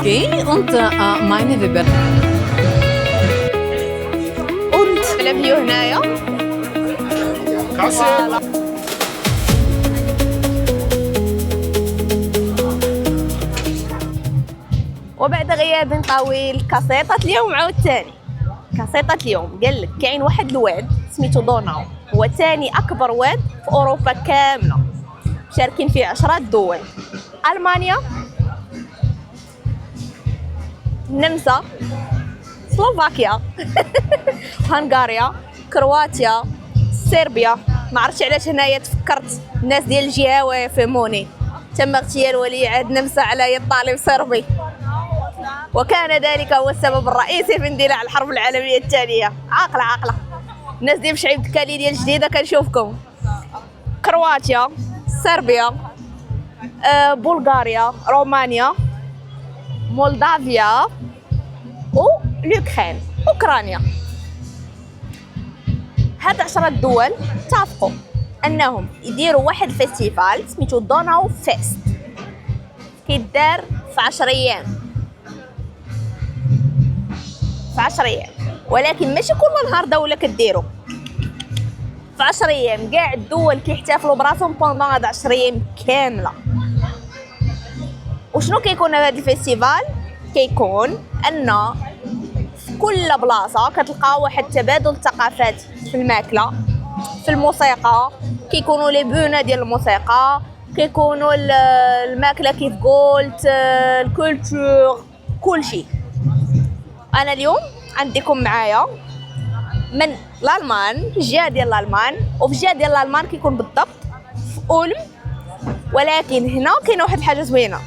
Okay, und meine Weber. Und الفيو هنايا كاسة وبعد غياب طويل كاسيطة اليوم عاوتاني كاسيطة اليوم قال لك كاين واحد الواد سميتو دوناو، هو ثاني اكبر واد في اوروبا كامله، مشاركين فيه 10 دول: المانيا، النمسا، سلوفاكيا هنغاريا، كرواتيا، صربيا. ما عرفتش علاش هنايا تفكرت الناس ديال الجهه ويفهموني. تم اغتيال ولي عهد نمسا على يد طالب صربي، وكان ذلك هو السبب الرئيسي في اندلاع الحرب العالميه الثانيه. عاقله الناس ديال شعيب دكالي ديال جديده كنشوفكم. كرواتيا، صربيا، بلغاريا، رومانيا، مولدافيا ولوكرين، اوكرانيا. هاد 10 دول اتفقوا انهم يديروا واحد الفيستيفال سميتو دوناو فيست، كيدار في 10 ايام، في 10 ايام، ولكن ماشي كل نهار دوله كديرو. في 10 ايام كاع الدول كيحتفلوا براسهم بوندون هاد 10 ايام كامله. وشنو كيكون هذا الفيستيفال؟ كيكون ان في كل بلاصه كتلقاو واحد تبادل الثقافات في الماكله، في الموسيقى، كيكونوا لي بونا ديال الموسيقى، كيكونوا الماكله كيف قلت، الكولتور، كلشي. انا اليوم عندكم معايا من الالمان، الجهه ديال الالمان، وفي الجهه ديال الالمان كيكون بالضبط في اولم. ولكن هنا كاينه واحد الحاجه زوينه،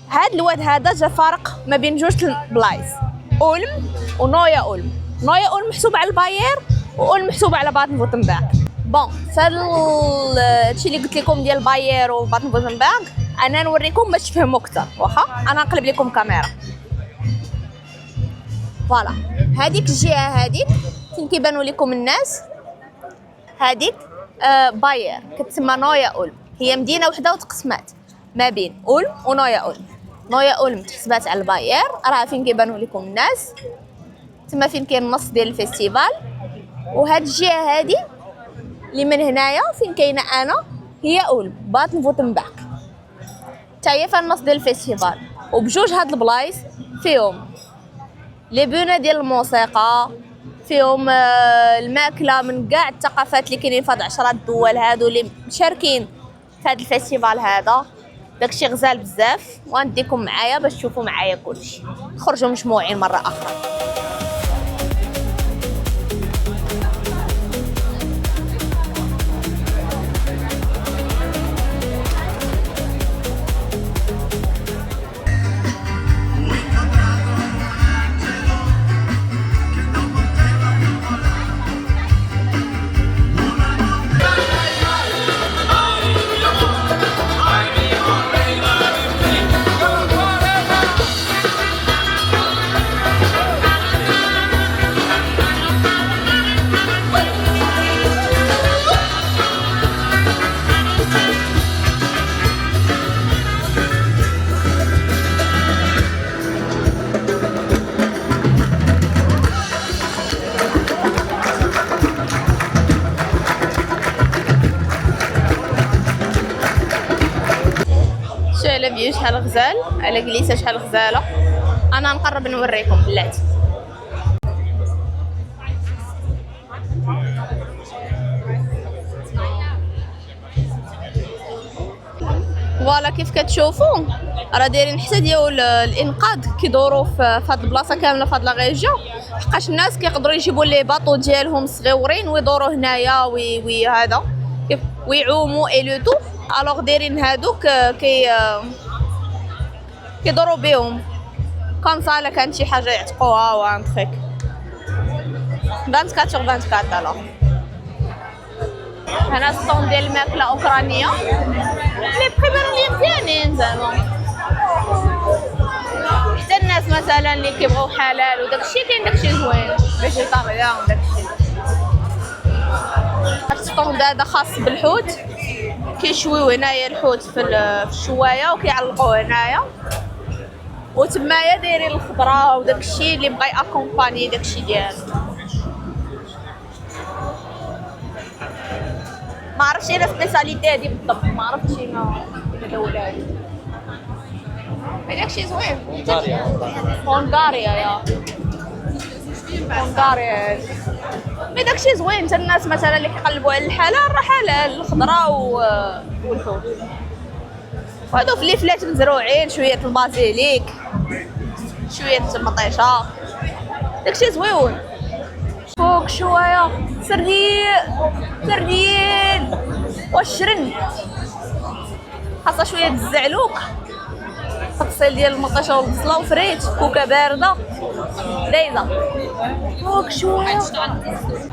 هاد الواد هذا جا فارق ما بين جوج البلايص، اولم ونويا اولم. نويا اولم محسوبه على الباير، واولم محسوبه على باتن فوتنبرغ. بون فهاد الشيء اللي قلت لكم ديال باير وباتن فوتنبرغ انا نوريكم باش تفهموا اكثر. واخا انا نقلب لكم كاميرا. فوالا هذيك الجهه هذيك فين كيبانوا لكم الناس، هذيك باير كتسمى نويا اولم. هي مدينه وحده وتقسمات ما بين اولم ونويا اولم. نويا اولم تحسبات على الباير، راه فين كيبانوا لكم الناس، تما فين كاين النص ديال الفيستيفال. وهاد الجهه هادي اللي من هنايا فين كاينه انا هي اولم، باتن فوتنبرغ تا هي في النص ديال الفيستيفال. وبجوج هاد البلايص فيهم لي بونا ديال الموسيقى، فيهم الماكله من كاع الثقافات اللي كاينين في هاد 10 دول هادو اللي مشاركين في هاد الفيستيفال هذا. داكشي غزال بزاف، وغنديكم معايا باش تشوفوا معايا كلشي. خرجوا مجموعين مره اخرى. على فيو شحال غزال، على كليسه شحال غزاله. انا نقرب نوريكم بلاتي. فوالا كيف كتشوفوا راه دايرين حتى ديال الانقاذ كيدوروا في هاد البلاصه كامله في هاد لاغيجيون، حقاش الناس كيقدروا يجيبوا لي باطو ديالهم صغيورين ويدوروا هنايا هذا ويعوموا اي لو تو. الوغ دايرين هادوك كيدوروا بهم كون صا. كانت شي حاجه يعتقوها وان تريك 24 sur 24. الوغ هنا ستون ديال الماكله اوكرانيه، لي بري بانوا مزيانين زعما. حتى الناس مثلا اللي كيبغيو حلال وداكشي كاين داكشي زوين، فيجيتاريان وداكشي. الستون هذا خاص بالحوت، كيشويو هنايا الحوت في الشوايه وكيعلقوه هنايا. وتمايا دايرين الخضره وداك الشيء اللي بغا ياكومباني داك الشيء ديالو. ما عرفتش ايه السبيساليتي هادي بالضبط، ما عرفتش شنو الدوله هادي. داكشي زوين. هونغاريا يا هونغاريا. مي داكشي زوين، حتى الناس مثلا اللي كيقلبوا على الحلال راه حلال، الخضره والحوت. وهادو في ليفلات مزروعين، شويه البازيليك، شويه المطيشه، داكشي زويون. فوق شويه سردين والشرن، خاصها شويه الزعلوق، التفصيل ديال المطيشه والبصله وفريت، كوكا بارده دايزه. فوق شويه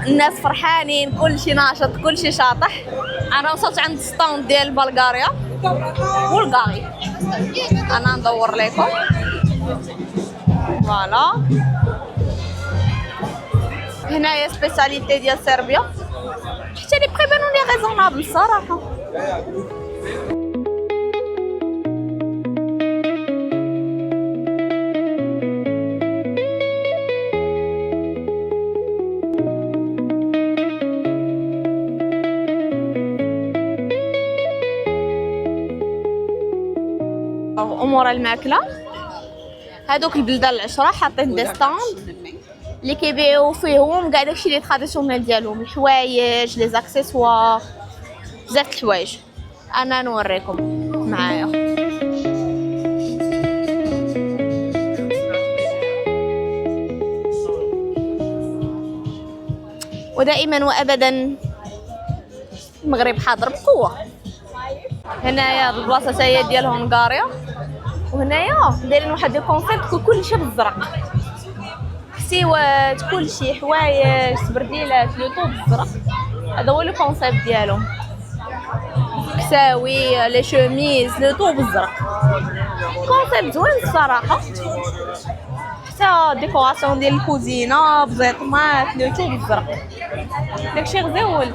الناس فرحانين، كلشي ناشط، كلشي شاطح. انا وصلت عند ستاند ديال بلغاريا بلغاري، انا ندور لكم. فوالا هنايا سبيساليتي ديال صربيا، حتى لي بخي بانوا لي ريزونابل الصراحه. امور الماكله، هادوك البلدان العشره حاطين دي ستاند اللي كيبيعوا فيهم كاع داكشي اللي تراديسيونيل ديالهم، الحوايج، لي زاكسيسوار، بزاف الحوايج. انا نوريكم معايا. ودائما وابدا المغرب حاضر بقوه. هنايا البلاصه هي ديال هونغاريا، وهنايا دايرين واحد الكونسيبت كلشي بالزرق، كسيوات، كلشي حوايج، سبرديلات، لو طو بالزرق. هذا هو الكونسيبت ديالهم، كساوي، لي شوميز، لو طو بالزرق. كونسيبت زوين الصراحه، حتى ديكوراسيون ديال الكوزينه بزيطمات، لو طو بالزرق، داكشي غزيول.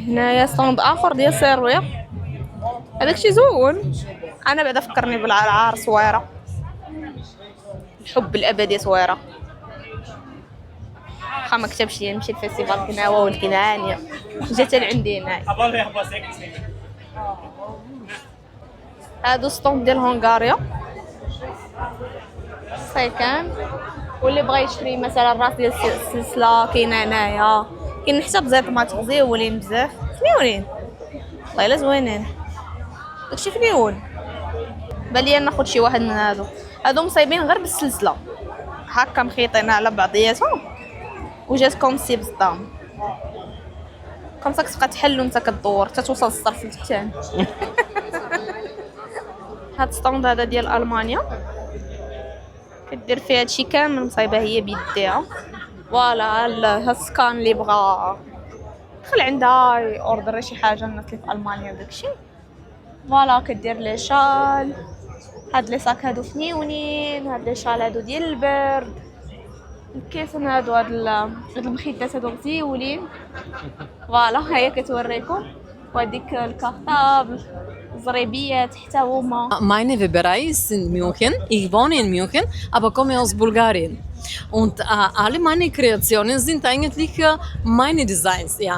هنايا ستاند اخر ديال صربيا، هذاك شي زوين. انا بعدا فكرني بالعار صويره، الحب الابدي صويره. واخا ما كتبش لي نمشي للفيستيفال كناوه والكنانيه، جات لعندي هنايا. هادو ستاند ديال هونغاريا سيكان، واللي بغى يشري مثلا راس ديال السلسله كاين هنايا، كاين حتى بزيطمات غزيولين بزاف فنيونين، والله الا زوينين. داكشي فنيون. بالي ناخذ شي واحد من هادو مصايبين غير بالسلسله هكا، مخيطين على بعضياتهم وجات كومسي بصدام، كومسا كتبقى تحل وانت كدور حتى توصل للصرف الثاني. هاد ستاند هذا ديال المانيا، كدير فيها هادشي كامل مصايبه هي بيديها. فوالا هاد السكان اللي بغا دخل عندها اوردر شي حاجه، الناس اللي في المانيا وداكشي. فوالا كدير لي شال، هاد لي صاك هادو فنيونين، هاد لي شال هادو ديال البرد، الكيسن هادو، هاد المخيطات هادو غزيولين. فوالا هي كتوريكم، وهاديك الكارطابل، الزريبيات حتى هما. Meine Weberei ist in München. Ich wohne in München, aber komme aus Bulgarien. Und alle meine Kreationen sind eigentlich meine Designs, ja.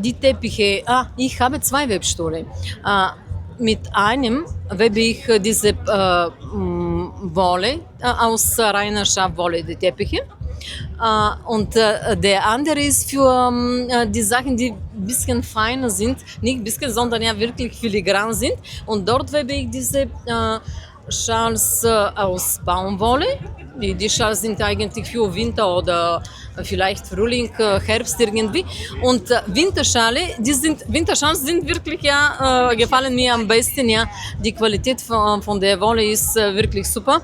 Die Teppiche, ich habe 2 Webstühle. Mit einem webe ich diese Wolle, aus reiner Schafwolle, die Teppiche. Und der andere ist für die Sachen, die ein bisschen feiner sind, nicht ein bisschen, sondern ja wirklich filigran sind. Und dort webe ich diese Schals aus Baumwolle. Die Schals sind eigentlich für Winter oder vielleicht Frühling, Herbst irgendwie. Und Winterschals sind wirklich gefallen mir am besten. Ja, die Qualität von der Wolle ist wirklich super.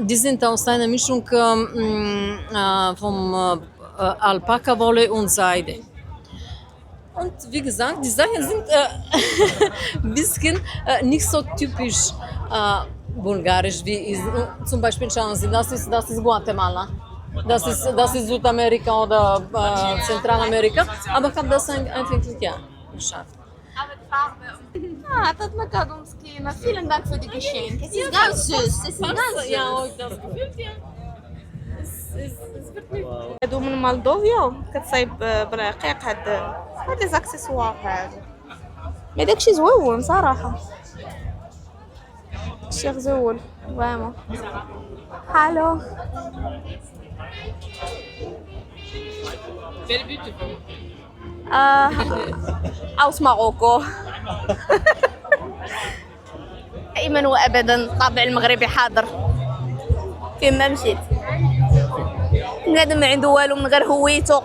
Die sind aus einer Mischung vom Alpaka-Wolle und Seide. Und wie gesagt, die Sachen sind ein bisschen nicht so typisch bulgarisch wie zum Beispiel, schauen Sie, das ist Guatemala. Das ist Südamerika oder Zentralamerika. Aber ich habe das eigentlich ja geschafft. عطاتنا كادو مسكينه. vielen Dank für die Geschenke. Es ist ganz süß. Es ist ganz süß. Ja, euch das gefällt ja. Es wird nicht. هادو من مالدوفيا كتصايب برقيق هاد لي زاكسيسوار هادو. مي داكشي زوين صراحه. داكشي زوين فريمون. هالو. Very beautiful. أوس ماروكو. دائما وابدا الطابع المغربي حاضر فين ما مشيت. بنادم ما عنده والو من غير هويته.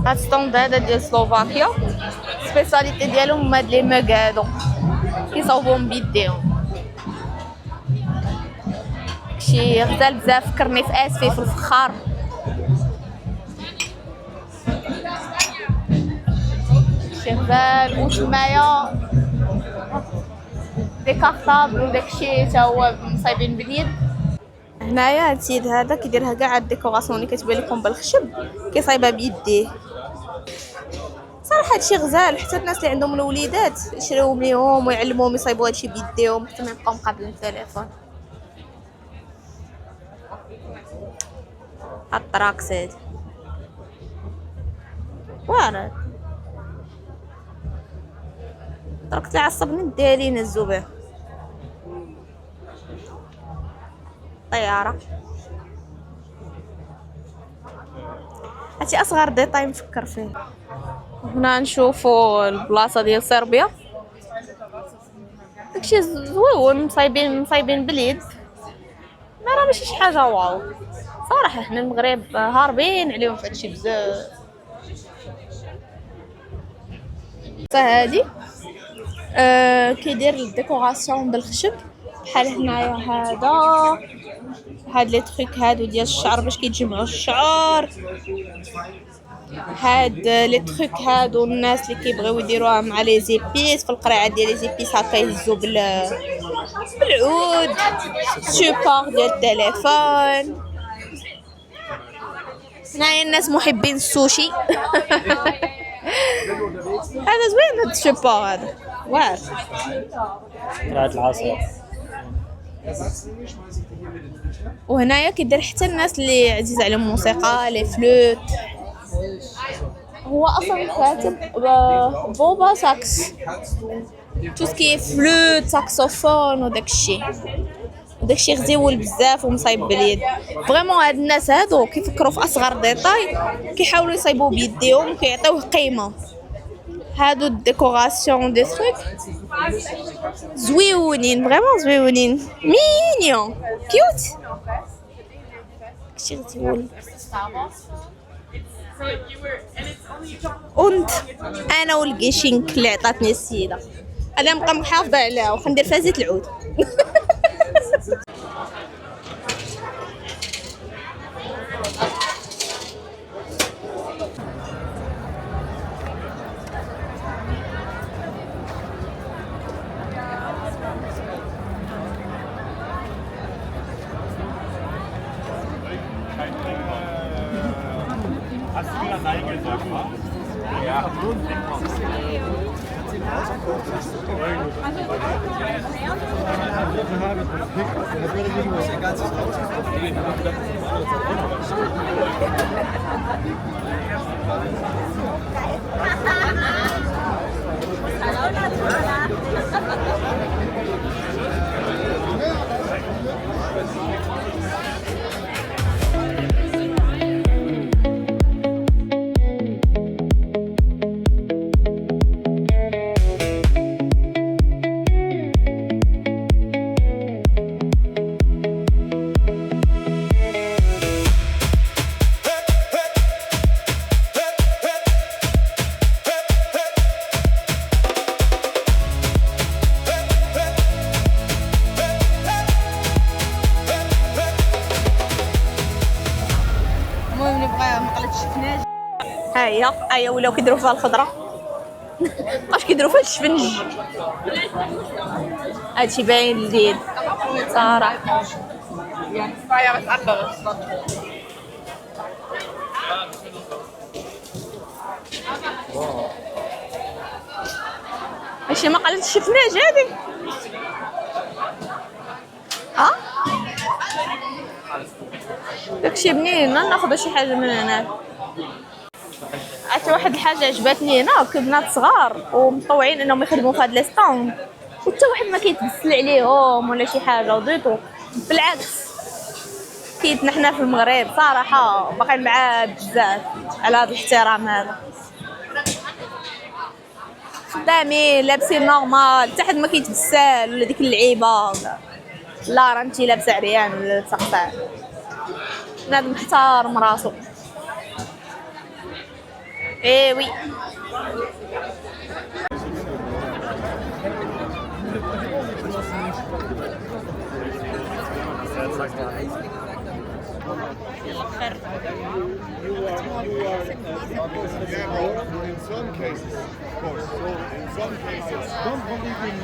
هاد ستوند هذا ديال سلوفاكيا سبيساليتي ديالهم هما هاد لي موغ هادو كيصاوبوهم بيديهم. شي غزال بزاف فكرني في اسفي في الفخار. شي غزال وتمايا ديكارطابل وداكشي تا هو مصايبين باليد. هنايا هاد السيد هذا كيديرها كاع الديكوراسيون اللي كتبان لكم بالخشب كيصايبها بيديه. صراحه هادشي غزال حتى الناس اللي عندهم الوليدات يشريوهم ليهم ويعلموهم يصايبوا هادشي بيديهم حتى ما يبقاو مقابلين التليفون. هاد الطراكس هادي واعر الطراكس اللي عصبني دايرين الزبير طياره. هادشي اصغر ديتاي نفكر فيه. هنا نشوفوا البلاصه ديال صربيا داكشي زوين مصايبين باليد. ما راه ماشي شي حاجه واو صراحه. حنا المغرب هاربين عليهم في هادشي بزاف. فهادي كيدير الديكوراسيون بالخشب بحال هنايا هاد لي تريك هادو ديال الشعر باش كيتجمعوا الشعر. هاد لي تريك هادو الناس اللي كيبغيو يديروها مع لي زيبيس في القرعه ديال لي زيبيس هكا يهزوا بالعود. سوبور ديال التليفون. هنايا الناس محبين السوشي. هذا زوين هاد السوبور هذا واعر. قراءة العصر. وهنايا كيدير حتى الناس اللي عزيز عليهم الموسيقى لي فلوت. هو اصلا كاتب بوبا ساكس تو سكي فلوت ساكسوفون وداكشي غزيول بزاف ومصايب باليد. فريمون هاد الناس هادو كيفكروا في اصغر ديتاي كيحاولوا يصايبوه بيديهم وكيعطيوه قيمه. هادو الديكوراسيون دي تروك زويونين فريمون زويونين مينيون كيوت. شي غزيول. und انا والكيشينك اللي عطاتني السيده انا نبقى محافظه عليها وخندير فيها زيت العود. Hast du wieder Nein gesagt, wa? Ja. هي ولاو كيديروا فيها الخضره. واش كيديروا فيها الشفنج؟ هادشي باين لذيذ صراحه. ماشي ما قالت شفناش هادي. ها داكشي بنين. ناخذ شي حاجه من هنا. عرفتي واحد الحاجه عجبتني هنا، كبنات صغار ومطوعين انهم يخدموا في هاد لي ستاند، وحتى واحد ما كيتبسل عليهم ولا شي حاجه وضيطو. بالعكس كيتنا حنا في المغرب صراحه باقيين معاه بزاف على هذا الاحترام هذا. خدامين لابسين نورمال، حتى حد ما كيتبسل ولا ديك اللعيبه لا راه انتي لابسه عريان ولا تقطع. بنادم محترم راسو. وي In some cases, of course. So in some cases, don't believe in